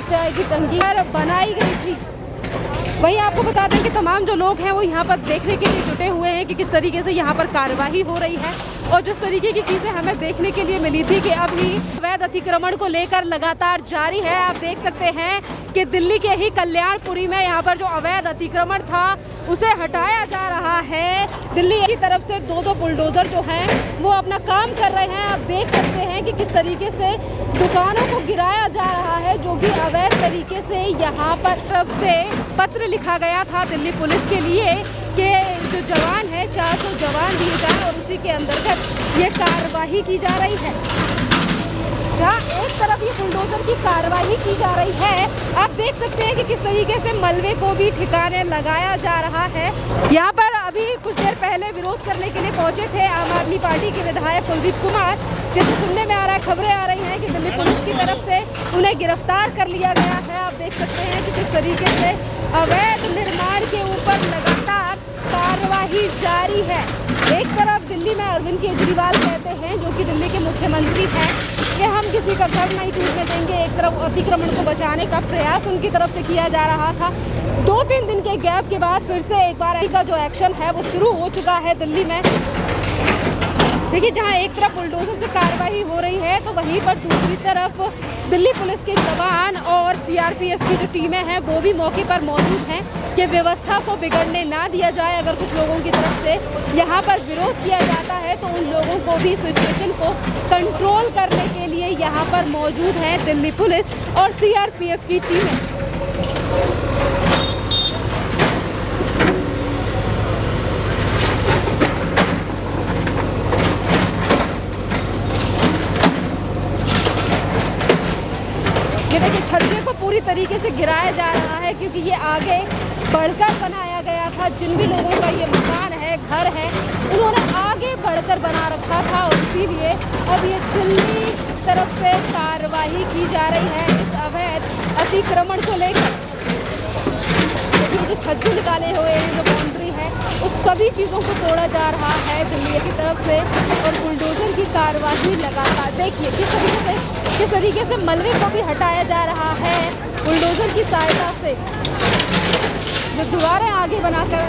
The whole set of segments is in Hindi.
चाय की टंकी बनाई गई थी। वहीं आपको बता दें कि तमाम जो लोग हैं वो यहाँ पर देखने के लिए जुटे हुए हैं कि किस तरीके से यहाँ पर कार्रवाई हो रही है। और जिस तरीके की चीज़ें हमें देखने के लिए मिली थी कि अभी अवैध अतिक्रमण को लेकर लगातार जारी है। आप देख सकते हैं कि दिल्ली के ही कल्याणपुरी में यहाँ पर जो अवैध अतिक्रमण था उसे हटाया जा रहा है। दिल्ली की तरफ से दो बुलडोज़र जो हैं वो अपना काम कर रहे हैं। आप देख सकते हैं कि किस तरीके से दुकानों को गिराया जा रहा है, जो कि अवैध तरीके से यहाँ पर तरफ से पत्र लिखा गया था दिल्ली पुलिस के लिए कि जो जवान है 400 जवान दिए जाए और उसी के अंतर्गत ये कार्रवाई की जा रही है। जहाँ एक तरफ ये बुलडोजर की कार्रवाई की जा रही है, आप देख सकते हैं कि किस तरीके से मलबे को भी ठिकाने लगाया जा रहा है। यहाँ पर अभी कुछ देर पहले विरोध करने के लिए पहुंचे थे आम आदमी पार्टी के विधायक कुलदीप कुमार, जैसे सुनने में आ रहा है, खबरें आ रही हैं कि दिल्ली पुलिस की तरफ से उन्हें गिरफ्तार कर लिया गया है। आप देख सकते हैं कि किस तरीके से अवैध निर्माण के ऊपर लगातार कार्रवाई जारी है। एक तरफ दिल्ली में अरविंद केजरीवाल कहते हैं, जो कि दिल्ली के मुख्यमंत्री हैं, कि हम किसी का घर नहीं टूटने देंगे। एक तरफ अतिक्रमण को बचाने का प्रयास उनकी तरफ से किया जा रहा था। 2-3 दिन के गैप के बाद फिर से एक बार का जो एक्शन है वो शुरू हो चुका है दिल्ली में। देखिए, जहां एक तरफ बुलडोजर से कार्रवाई हो रही है तो वहीं पर दूसरी तरफ दिल्ली पुलिस के जवान और सीआरपीएफ की जो टीमें हैं वो भी मौके पर मौजूद हैं कि व्यवस्था को बिगड़ने ना दिया जाए। अगर कुछ लोगों की तरफ से यहाँ पर विरोध किया जाता है तो उन लोगों को भी सिचुएशन को कंट्रोल करने के लिए यहाँ पर मौजूद है दिल्ली पुलिस और सीआरपीएफ की टीमें। देखिए, छज्जे को पूरी तरीके से गिराया जा रहा है क्योंकि ये आगे बढ़कर बनाया गया था। जिन भी लोगों का ये मकान है, घर है, उन्होंने आगे बढ़कर बना रखा था और इसीलिए अब ये दिल्ली तरफ से कार्रवाई की जा रही है इस अवैध अतिक्रमण को लेकर। देखिए, जो छज्जे निकाले हुए हैं, जो बाउंड्री है, उस सभी चीज़ों को तोड़ा जा रहा है दिल्ली की तरफ से और बुलडोजर की कार्रवाई लगातार। देखिए किस तरीके से मलबे को भी हटाया जा रहा है बुलडोजर की सहायता से। जो दीवारें आगे बनाकर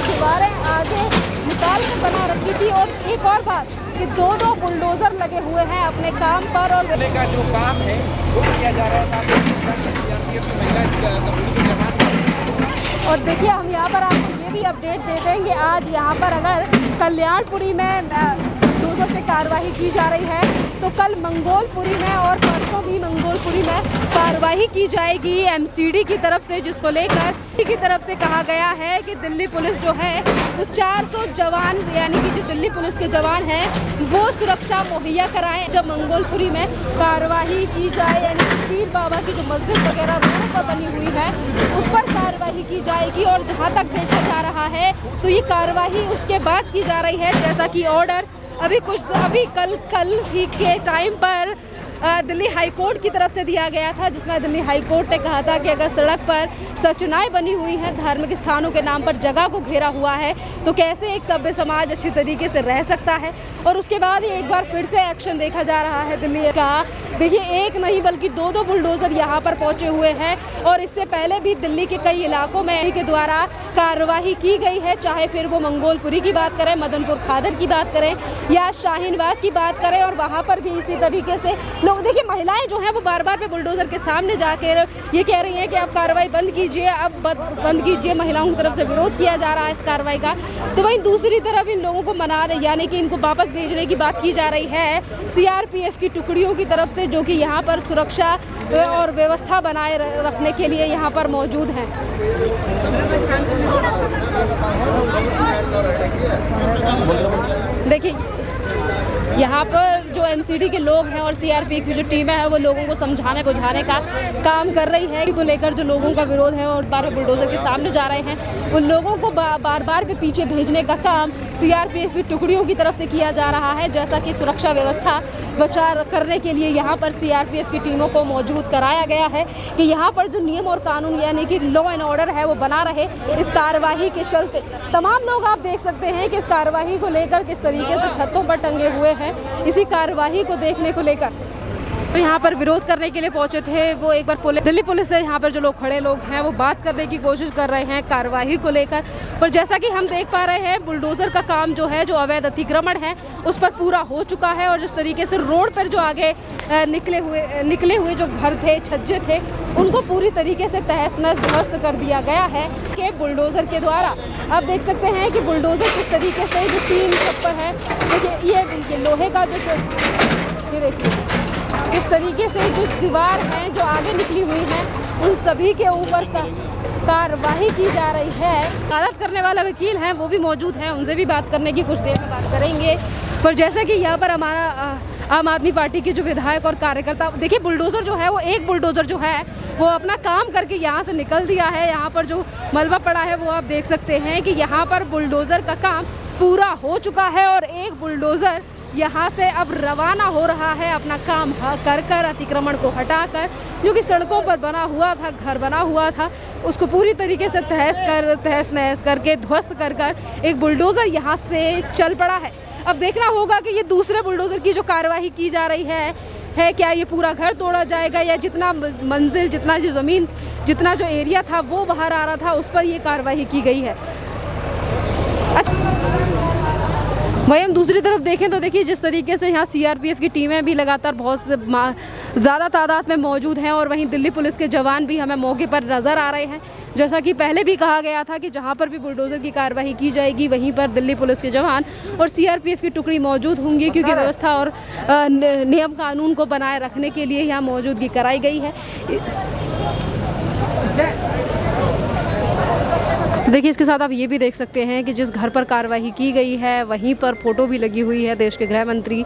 दीवारें आगे निकाल कर बना रखी थी। और एक और बात कि 2 बुलडोजर लगे हुए हैं अपने काम पर और का जो काम है वो किया जा रहा था। और देखिए, हम यहाँ पर आपको ये भी अपडेट दे देंगे, आज यहाँ पर अगर कल्याणपुरी में बुलडोजर से कार्रवाई की जा रही है तो कल मंगोलपुरी में और परसों भी मंगोलपुरी में कार्रवाई की जाएगी एमसीडी की तरफ से, जिसको लेकर की तरफ से कहा गया है कि दिल्ली पुलिस जो है वो 400 जवान, यानी कि जो दिल्ली पुलिस के जवान हैं वो सुरक्षा मुहैया कराएं जब मंगोलपुरी में कार्रवाई की जाए। यानी कि पीर बाबा की जो मस्जिद वगैरह रोड पर बनी हुई है उस पर कार्रवाई की जाएगी। और जहाँ तक देखा जा रहा है तो ये कार्रवाई उसके बाद की जा रही है, जैसा कि ऑर्डर अभी कल ही के टाइम पर दिल्ली हाई कोर्ट की तरफ से दिया गया था, जिसमें दिल्ली हाई कोर्ट ने कहा था कि अगर सड़क पर संरचनाएं बनी हुई हैं, धार्मिक स्थानों के नाम पर जगह को घेरा हुआ है, तो कैसे एक सभ्य समाज अच्छी तरीके से रह सकता है। और उसके बाद ही एक बार फिर से एक्शन देखा जा रहा है दिल्ली का। देखिए, एक नहीं बल्कि 2 बुलडोजर यहाँ पर पहुँचे हुए हैं और इससे पहले भी दिल्ली के कई इलाकों में इनके द्वारा कार्रवाई की गई है, चाहे फिर वो मंगोलपुरी की बात करें, मदनपुर खादर की बात करें या शाहीन बाग की बात करें। और वहाँ पर भी इसी तरीके से लोग, देखिए, महिलाएं जो हैं वो बार-बार पे बुलडोजर के सामने जाकर ये कह रही हैं कि आप कार्रवाई बंद कीजिए, अब बंद कीजिए। महिलाओं की तरफ से विरोध किया जा रहा है इस कार्रवाई का। तो वहीं दूसरी तरफ इन लोगों को मना रहे, यानी कि इनको वापस भेजने की बात की जा रही है सीआरपीएफ की टुकड़ियों की तरफ से, जो कि यहाँ पर सुरक्षा और व्यवस्था बनाए रखने के लिए यहाँ पर मौजूद हैं। देखिए, यहाँ पर जो एमसीडी के लोग हैं और सीआरपीएफ की जो टीम है वो लोगों को समझाने बुझाने का काम कर रही है को लेकर जो लोगों का विरोध है और बार बुलडोजर के सामने जा रहे हैं, उन लोगों को बार बार पे पीछे भेजने का काम सीआरपीएफ की टुकड़ियों की तरफ से किया जा रहा है। जैसा कि सुरक्षा व्यवस्था बचाव करने के लिए यहाँ पर सीआरपीएफ की टीमों को मौजूद कराया गया है कि यहाँ पर जो नियम और कानून यानी कि लॉ एंड ऑर्डर है वो बना रहे। इस कार्रवाई के चलते तमाम लोग आप देख सकते हैं कि इस कार्रवाई को लेकर किस तरीके से छतों पर टंगे हुए हैं, इसी कार्रवाई को देखने को लेकर। तो यहाँ पर विरोध करने के लिए पहुंचे थे। वो एक बार दिल्ली पुलिस से यहाँ पर जो लोग खड़े लोग हैं वो बात करने की कोशिश कर रहे हैं कार्रवाई को लेकर। पर जैसा कि हम देख पा रहे हैं बुलडोज़र का काम जो है, जो अवैध अतिक्रमण है उस पर पूरा हो चुका है। और जिस तरीके से रोड पर जो आगे निकले हुए जो घर थे, छज्जे थे, उनको पूरी तरीके से तहस नहस ध्वस्त कर दिया गया है कि बुलडोज़र के द्वारा। आप देख सकते हैं कि बुलडोज़र किस तरीके से जो 3 छप्पर है, देखिए ये लोहे का जो ये देखिए इस तरीके से जो दीवार है जो आगे निकली हुई है उन सभी के ऊपर कार्रवाई की जा रही है। अदालत करने वाला वकील हैं वो भी मौजूद हैं, उनसे भी बात करने की कुछ देर में बात करेंगे। पर जैसा कि यहाँ पर हमारा आम आदमी पार्टी के जो विधायक और कार्यकर्ता, देखिए बुलडोज़र जो है वो एक बुलडोज़र जो है वो अपना काम करके यहाँ से निकल दिया है। यहाँ पर जो मलबा पड़ा है वो आप देख सकते हैं कि यहाँ पर बुलडोज़र का काम पूरा हो चुका है और एक बुलडोज़र यहाँ से अब रवाना हो रहा है अपना काम कर अतिक्रमण को हटाकर। जो कि सड़कों पर बना हुआ था, घर बना हुआ था, उसको पूरी तरीके से तहस नहस करके ध्वस्त कर एक बुलडोज़र यहाँ से चल पड़ा है। अब देखना होगा कि ये दूसरे बुलडोज़र की जो कार्रवाई की जा रही है क्या ये पूरा घर तोड़ा जाएगा या जितना मंजिल, जितना जो ज़मीन, जितना जो एरिया था वो बाहर आ रहा था उस पर ये कार्रवाई की गई है। वहीं हम दूसरी तरफ देखें तो देखिए जिस तरीके से यहाँ सीआरपीएफ की टीमें भी लगातार बहुत ज़्यादा तादाद में मौजूद हैं और वहीं दिल्ली पुलिस के जवान भी हमें मौके पर नज़र आ रहे हैं। जैसा कि पहले भी कहा गया था कि जहाँ पर भी बुलडोज़र की कार्रवाई की जाएगी वहीं पर दिल्ली पुलिस के जवान और सीआरपीएफ की टुकड़ी मौजूद होंगी, क्योंकि व्यवस्था और नियम कानून को बनाए रखने के लिए यहाँ मौजूदगी कराई गई है। देखिए इसके साथ आप ये भी देख सकते हैं कि जिस घर पर कार्रवाई की गई है वहीं पर फ़ोटो भी लगी हुई है देश के गृह मंत्री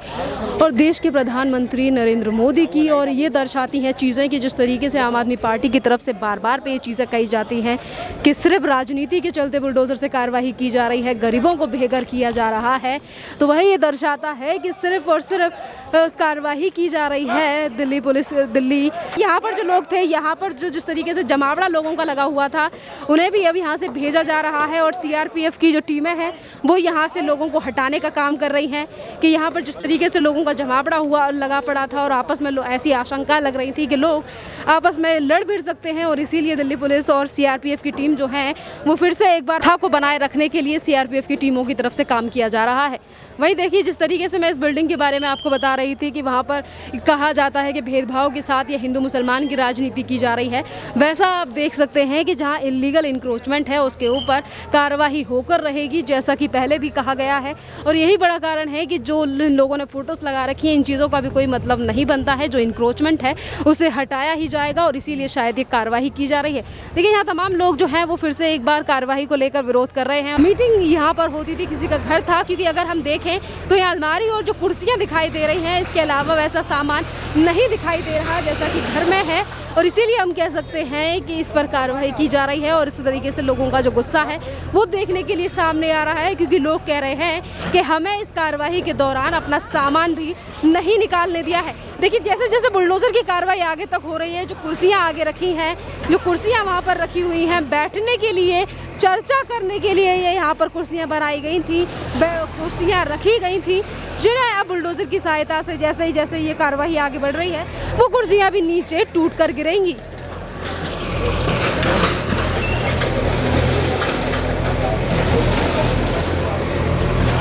और देश के प्रधानमंत्री नरेंद्र मोदी की। और ये दर्शाती हैं चीज़ें कि जिस तरीके से आम आदमी पार्टी की तरफ से बार बार पे ये चीज़ें कही जाती हैं कि सिर्फ राजनीति के चलते बुलडोज़र से कार्रवाई की जा रही है, गरीबों को बेघर किया जा रहा है। तो वही ये दर्शाता है कि सिर्फ और सिर्फ कार्रवाई की जा रही है दिल्ली पुलिस। यहाँ पर जो लोग थे, यहाँ पर जो जिस तरीके से जमावड़ा लोगों का लगा हुआ था उन्हें भी अब यहाँ से भेजा जा रहा है और सीआरपीएफ की जो टीमें हैं वो यहाँ से लोगों को हटाने का काम कर रही हैं कि यहाँ पर जिस तरीके से लोगों का जमावड़ा हुआ लगा पड़ा था और आपस में ऐसी आशंका लग रही थी कि लोग आपस में लड़ भिड़ सकते हैं और इसीलिए दिल्ली पुलिस और सीआरपीएफ की टीम जो है वो फिर से एक बार था को बनाए रखने के लिए सीआरपीएफ की टीमों की तरफ से काम किया जा रहा है। वहीं देखिए जिस तरीके से मैं इस बिल्डिंग के बारे में आपको बता रही थी कि वहाँ पर कहा जाता है कि भेदभाव के साथ ये हिंदू मुसलमान की राजनीति की जा रही है, वैसा आप देख सकते हैं कि जहाँ इलीगल इंक्रोचमेंट है उसके ऊपर कार्रवाई होकर रहेगी, जैसा कि पहले भी कहा गया है। और यही बड़ा कारण है कि जो लोगों ने फोटोज़ लगा रखी हैं इन चीज़ों का भी कोई मतलब नहीं बनता है। जो इंक्रोचमेंट है उसे हटाया ही जाएगा और इसीलिए शायद ये कार्रवाई की जा रही है। देखिए यहाँ तमाम लोग जो हैं वो फिर से एक बार कार्रवाई को लेकर विरोध कर रहे हैं। मीटिंग यहाँ पर होती थी, किसी का घर था, क्योंकि अगर हम देखें तो यहाँ अलमारी और जो कुर्सियाँ दिखाई दे रही हैं इसके अलावा वैसा सामान नहीं दिखाई दे रहा जैसा कि घर में है और इसीलिए हम कह सकते हैं कि इस पर कार्रवाई की जा रही है। और इस तरीके से लोगों का जो गुस्सा है वो देखने के लिए सामने आ रहा है, क्योंकि लोग कह रहे हैं कि हमें इस कार्रवाई के दौरान अपना सामान भी नहीं निकालने दिया है। देखिए जैसे जैसे बुलडोज़र की कार्रवाई आगे तक हो रही है, जो कुर्सियाँ आगे रखी हैं, जो कुर्सियाँ वहाँ पर रखी हुई हैं बैठने के लिए, चर्चा करने के लिए ये यहाँ पर कुर्सियाँ बनाई गई थी, कुर्सियाँ रखी गई थी, जिन्हें अब बुलडोज़र की सहायता से जैसे ही ये कार्रवाई आगे बढ़ रही है वो कुर्सियाँ भी नीचे टूट कर गिरेंगी।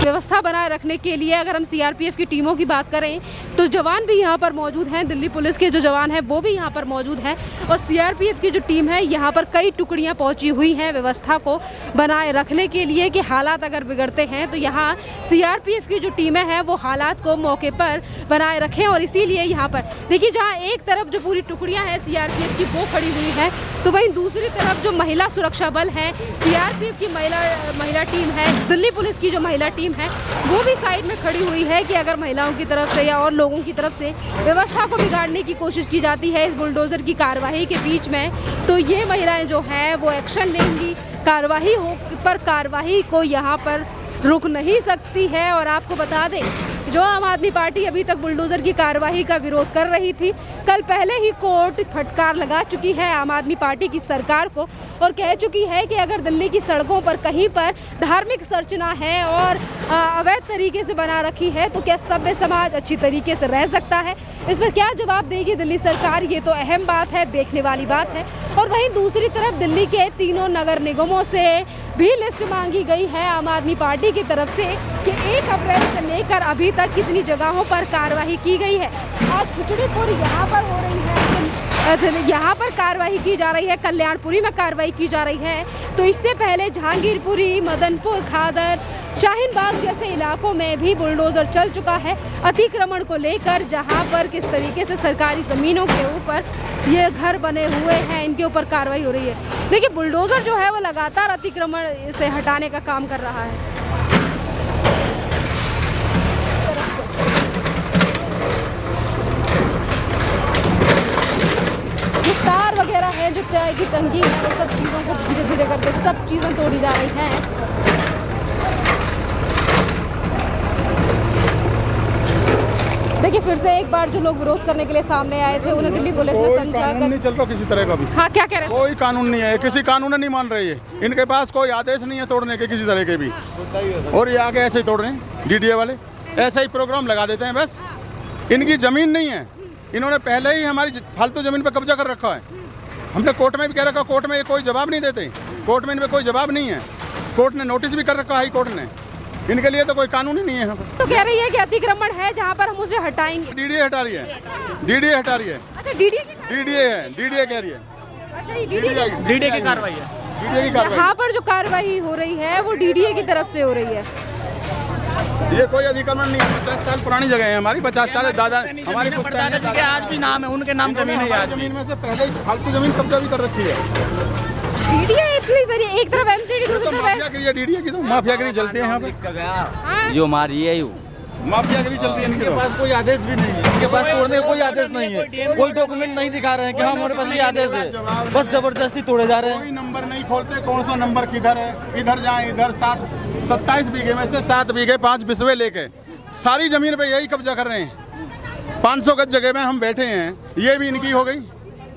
व्यवस्था बनाए रखने के लिए अगर हम सीआरपीएफ की टीमों की बात करें तो जवान भी यहाँ पर मौजूद हैं, दिल्ली पुलिस के जो जवान हैं वो भी यहाँ पर मौजूद हैं और सीआरपीएफ की जो टीम है यहाँ पर कई टुकड़ियाँ पहुँची हुई हैं व्यवस्था को बनाए रखने के लिए कि हालात अगर बिगड़ते हैं तो यहाँ सीआरपीएफ की जो टीमें हैं वो हालात को मौके पर बनाए रखें। और इसीलिए यहाँ पर देखिए जहाँ एक तरफ जो पूरी टुकड़ियाँ हैं सीआरपीएफ की वो खड़ी हुई हैं तो वहीं दूसरी तरफ जो महिला सुरक्षा बल है, सीआरपीएफ की महिला टीम है, दिल्ली पुलिस की जो महिला टीम है वो भी साइड में खड़ी हुई है कि अगर महिलाओं की तरफ से या और लोगों की तरफ से व्यवस्था को बिगाड़ने की कोशिश की जाती है इस बुलडोज़र की कार्रवाई के बीच में तो ये महिलाएं जो हैं वो एक्शन लेंगी। कार्रवाई को यहाँ पर रुक नहीं सकती है। और आपको बता दें जो आम आदमी पार्टी अभी तक बुलडोजर की कार्यवाही का विरोध कर रही थी, कल पहले ही कोर्ट फटकार लगा चुकी है आम आदमी पार्टी की सरकार को और कह चुकी है कि अगर दिल्ली की सड़कों पर कहीं पर धार्मिक संरचना है और अवैध तरीके से बना रखी है तो क्या सभ्य समाज अच्छी तरीके से रह सकता है। इस पर क्या जवाब देगी दिल्ली सरकार, ये तो अहम बात है, देखने वाली बात है। और वहीं दूसरी तरफ दिल्ली के तीनों नगर निगमों से भी लिस्ट मांगी गई है आम आदमी पार्टी की तरफ से कि 1 अप्रैल से लेकर अभी तक कितनी जगहों पर कार्रवाई की गई है। आज खिचड़ीपुर यहाँ पर हो रही है, यहाँ पर कार्रवाई की जा रही है, कल्याणपुरी में कार्रवाई की जा रही है, तो इससे पहले जहांगीरपुरी, मदनपुर, खादर, शाहीन बाग जैसे इलाकों में भी बुलडोजर चल चुका है अतिक्रमण को लेकर, जहां पर किस तरीके से सरकारी ज़मीनों के ऊपर ये घर बने हुए हैं, इनके ऊपर कार्रवाई हो रही है। देखिए, बुलडोजर जो है वो लगातार अतिक्रमण से हटाने का काम कर रहा है। तार वगैरह है, जो चाय की टंकी है, वो सब चीज़ों को धीरे धीरे करके सब चीज़ें तोड़ी जा रही हैं। देखिए, फिर से एक बार जो लोग विरोध करने के लिए सामने आए थे उन्हें दिल्ली पुलिस ने समझा कर नहीं चल रहा किसी तरह का भी। हाँ, क्या कह रहे हैं? कोई कानून नहीं है, किसी कानून नहीं मान रही है, इनके पास कोई आदेश नहीं है तोड़ने के किसी तरह के भी, और ये आगे ऐसे ही तोड़ रहे हैं। डीडीए वाले ऐसा ही प्रोग्राम लगा देते हैं, बस इनकी जमीन नहीं है, इन्होंने पहले ही हमारी फालतू जमीन पर कब्जा कर रखा है। हमने कोर्ट में भी कह रखा, कोर्ट में ये कोई जवाब नहीं देते, कोर्ट में इन पर कोई जवाब नहीं है, कोर्ट ने नोटिस भी कर रखा, हाई कोर्ट ने, इनके लिए तो कोई कानून ही नहीं है। तो कह रही है कि अतिक्रमण है जहाँ पर हम उसे हटाएंगे। डीडीए हटा रही है, डीडीए हटा रही है। अच्छा, डीडीए है, डीडीए कह रही है। अच्छा, ये डीडीए डीडीए की कार्रवाई है, डीडीए की कार्रवाई। यहाँ पर जो कार्रवाई हो रही है वो डीडीए की तरफ से हो रही है। ये कोई अतिक्रमण नहीं है, 50 साल पुरानी जगह है हमारी, 50 साल दादा हमारी दादाजी के आज भी नाम है, उनके नाम जमीन है। आज जमीन में से पहले ही फालतू जमीन कब्जा भी कर रखी है। डीडीए एक तरफ एमसीडी, दूसरी तरफ माफियागिरी है, डीडीए की तो माफियागिरी चलती है यहाँ पे, जो हमारी है यू माफियागिरी चलती है इनके पास कोई आदेश भी नहीं है, इनके पास तोड़ने का कोई आदेश नहीं है, कोई डॉक्यूमेंट नहीं दिखा रहे हैं कि हमारे पास ये आदेश है, बस जबरदस्ती तोड़े जा रहे हैं। कोई नंबर नहीं खोलते, कौन सा नंबर किधर है, इधर जाए, इधर 27 बीघे में से 7 बीघे 5 बिस्वे लेके सारी जमीन पे यही कब्जा कर रहे हैं। 500 गज जगह में हम बैठे हैं, ये भी इनकी हो गई,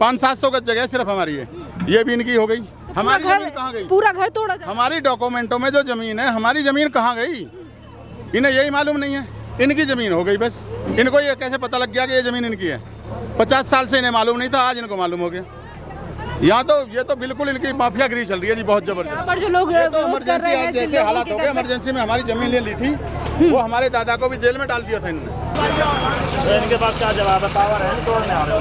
500-700 गज जगह सिर्फ हमारी है, ये भी इनकी हो गई। हमारी जमीन कहाँ गई? पूरा घर तोड़ा जाए। हमारी डॉक्यूमेंटों में जो जमीन है, हमारी जमीन कहाँ गई, इन्हें यही मालूम नहीं है, इनकी जमीन हो गई बस। इनको ये कैसे पता लग गया कि ये जमीन इनकी है? 50 साल से इन्हें मालूम नहीं था, आज इनको मालूम हो गया। यहाँ तो ये तो बिल्कुल इनकी माफियागिरी चल रही है जी, बहुत जबरदस्त। यहाँ पर जो लोग तो इमरजेंसी आज जैसे हालात हो गए, इमरजेंसी में हमारी जमीन ले ली थी, वो हमारे दादा को भी जेल में डाल दिया था इन्होंने। तो इनके पास क्या जवाब है? पावर है, तोड़ने आ रहे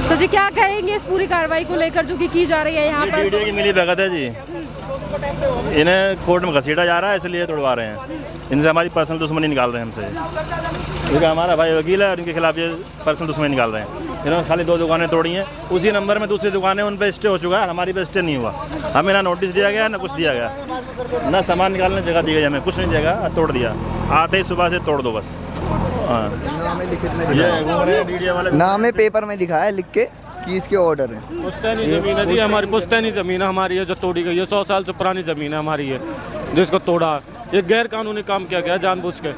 तो जी क्या कहेंगे इस पूरी कार्रवाई को लेकर जो कि की जा रही है यहाँ पर? डीडीए की मिली भगत है जी, इन्हें कोर्ट में घसीटा जा रहा है, इसलिए तोड़वा रहे हैं। इनसे हमारी पर्सनल दुश्मनी निकाल रहे हैं हमसे, क्योंकि हमारा भाई वकील है और इनके खिलाफ ये पर्सनल दुश्मनी निकाल रहे हैं। इन्होंने खाली 2 दुकानें तोड़ी हैं, उसी नंबर में दूसरी दुकानें उन पर स्टे हो चुका है, हमारी पे स्टे नहीं हुआ। हमें ना नोटिस दिया गया ना कुछ दिया गया, ना सामान निकालने जगह दी गई, हमें कुछ नहीं दिया, तोड़ दिया। आते ही सुबह से तोड़ दो बस। हाँ, नाम है पेपर में दिखाया है लिख के कि इसके ऑर्डर है। पुश्तैनी जमीन है जी हमारी, पुश्तैनी जमीन है हमारी है, जो तोड़ी गई है। 100 साल से पुरानी जमीन है हमारी है, जिसको तोड़ा। ये गैर कानूनी काम किया गया जानबूझ के।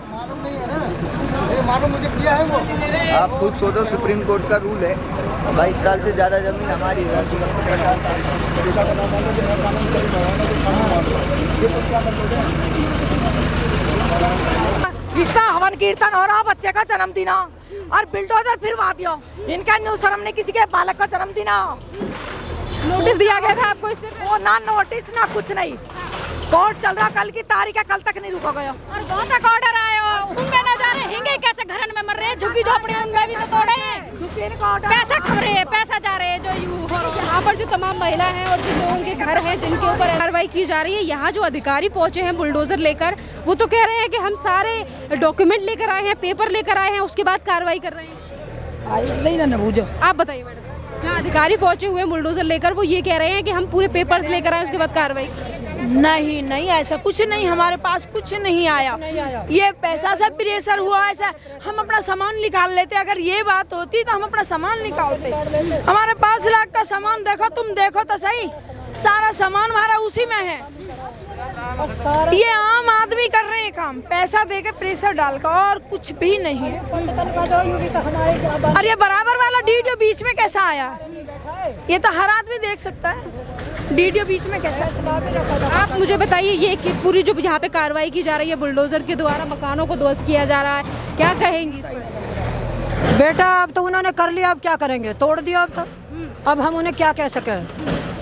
आप खुद सोचो, सुप्रीम कोर्ट का रूल है 22 साल से ज़्यादा जमीन हमारी है। इसका हवन कीर्तन हो रहा, बच्चे का जन्मदिन और बिल्डोजर फिरवा दियो। इनका न्यूज शर्म ने किसी के बालक का जन्मदिन। नोटिस दिया गया था आपको इससे? वो ना नोटिस ना कुछ नहीं, कोर्ट चल रहा, कल की तारीख है, कल तक नहीं रुका गया। और गाँव तक ऑर्डर आया, उनके न जा रहे हिंगे कैसे घरन में मर रहे हैं, झुग्गी झोपड़ी उनमें भी तो तोड़े हैं, पैसा खा रहे हैं, पैसा जा रहे हैं जो यू हो रहा है। यहाँ पर जो तमाम महिला हैं और जिन लोगों के घर हैं जिनके ऊपर कार्रवाई की जा रही है, यहाँ जो अधिकारी पहुंचे हैं बुलडोजर लेकर, वो तो कह रहे हैं कि हम सारे डॉक्यूमेंट लेकर आए हैं, पेपर लेकर आए हैं, उसके बाद कार्रवाई कर रहे हैं। नहीं ना बूझो, आप बताइए मैडम। जहाँ अधिकारी पहुंचे हुए बुलडोजर लेकर, वो ये कह रहे हैं कि हम पूरे पेपर्स लेकर आए, उसके बाद कार्रवाई। नहीं नहीं, ऐसा कुछ नहीं, हमारे पास कुछ नहीं आया। ये पैसा से प्रेशर हुआ, ऐसा हम अपना सामान निकाल लेते। अगर ये बात होती तो हम अपना सामान निकालते। हमारे 5 लाख का सामान देखो, तुम देखो तो सही, सारा सामान भरा उसी में है। ये आम आदमी कर रहे हैं काम, पैसा देके प्रेशर डालकर, और कुछ भी नहीं है। और ये बराबर वाला डीडीओ बीच में कैसा आया? ये तो हर आदमी देख सकता है डीडीओ बीच में कैसा। आप मुझे बताइए, ये कि पूरी जो यहाँ पे कार्रवाई की जा रही है बुलडोजर के द्वारा, मकानों को ध्वस्त किया जा रहा है, क्या कहेंगी इस पर? बेटा अब तो उन्होंने कर लिया, अब क्या करेंगे? तोड़ दिया अब तो, अब हम उन्हें क्या कह सके?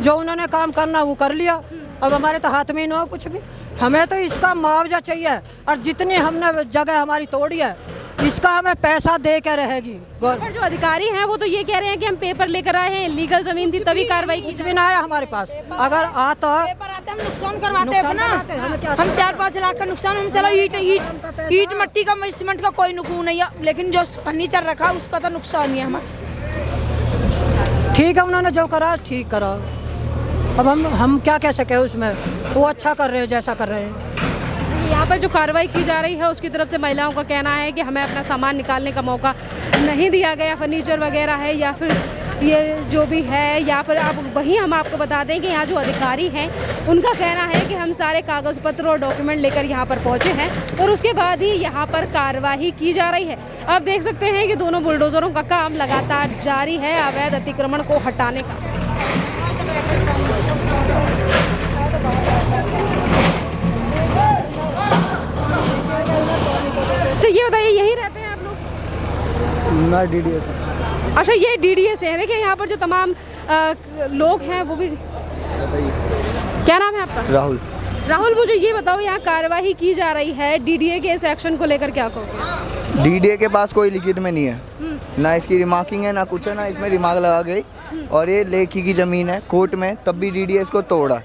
जो उन्होंने काम करना वो कर लिया, अब हमारे तो हाथ में ही ना हो कुछ भी। हमें तो इसका मुआवजा चाहिए, और जितनी हमने जगह हमारी तोड़ी है इसका हमें पैसा दे के रहेगी। पर जो अधिकारी हैं वो तो ये कह रहे हैं कि हम पेपर लेकर आए हैं, इलीगल जमीन थी तभी कार्रवाई की। कुछ भी ना आया हमारे पास, अगर आता पेपर आते हम नुकसान करवाते हैं ना, हम 4-5 लाख का नुकसान। हम चलो ईट मट्टी का सीमेंट का कोई नुकसान नहीं है, लेकिन जो फर्नीचर रखा उसका तो नुकसान ही है हमारा। ठीक है, उन्होंने जो करा ठीक करा, अब हम क्या कह सके उसमें? वो अच्छा कर रहे हैं जैसा कर रहे हैं। यहाँ पर जो कार्रवाई की जा रही है उसकी तरफ से महिलाओं का कहना है कि हमें अपना सामान निकालने का मौका नहीं दिया गया, फर्नीचर वगैरह है या फिर ये जो भी है यहाँ पर। अब वहीं हम आपको बता दें कि यहाँ जो अधिकारी हैं उनका कहना है कि हम सारे कागज़ पत्र और डॉक्यूमेंट लेकर यहाँ पर पहुँचे हैं और उसके बाद ही यहाँ पर कार्रवाई की जा रही है। आप देख सकते हैं कि दोनों बुलडोज़रों का काम लगातार जारी है अवैध अतिक्रमण को हटाने का। तो ये बताइए, यहीं रहते हैं आप लोग? मैं डीडीए। अच्छा, ये डीडीए से है। देखिए यहाँ पर जो तमाम लोग हैं वो भी। क्या नाम है आपका? राहुल। राहुल, मुझे ये बताओ, यहाँ कार्रवाई की जा रही है, डीडीए के इस एक्शन को लेकर क्या कहोगे? डीडीए के पास कोई लिखित में नहीं है, ना इसकी रिमार्किंग है ना कुछ है, ना इसमें रिमार्क लगा गई। और ये लेखी की ज़मीन है, कोर्ट में तब भी डीडीए इसको तोड़ा।